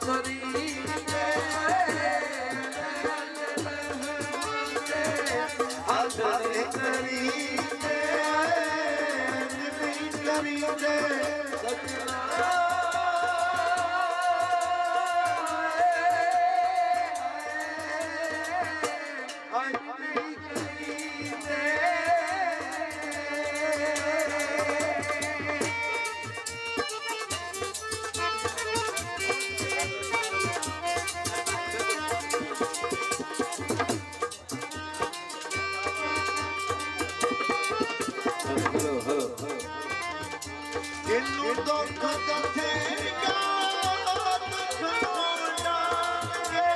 ਕਰੀਦੇ ਹੱਥ ਕਰੀਦੇ ਨਹੀਂ ਕਰੀਦੇ ਸਜਣਾ ਇਹਨੂੰ ਦੁੱਖ ਦੱਸੇਗਾ ਦੁੱਖ ਮੋੜਾਂਗੇ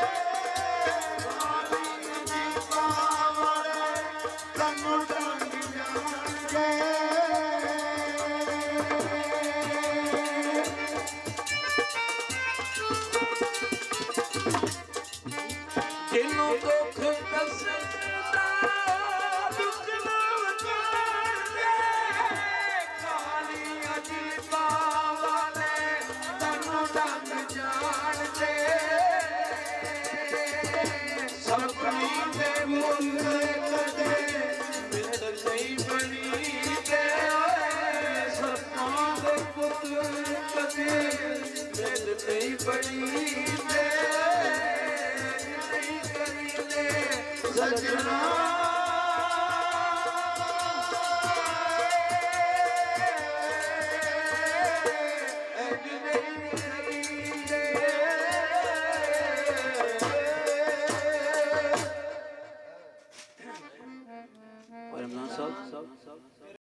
ਵਾਲੀ ਦੀ ਪਾਵਰ ਤੈਨੂੰ ਡੰਗ ਜਾਣਗੇ ਜਿਹਨੂੰ ਦੁੱਖ ਦੱਸਦਾ ਦੁੱਖ ਨਾ ਵੰਡਾਂਗੇ ਕਾਲੀਆਂ ਜੀਵਾਂ ਵਾਲੇ ਤੈਨੂੰ ਡੰਗ ਜਾਣਦੇ ਸਪਨੀ ਦੇ ਮੁੱਲ ਕਦੇ ਮਿੱਤਰ ਨਹੀਂ ਬਣੀਦੇ ਸਪਨਾ ਦੇ ਪੁੱਤ ਕਦੇ ਮਿੱਤਰ ਨਹੀਂ ਬਣੀਦੇ ਸਜਣਾ ਨਹੀਂ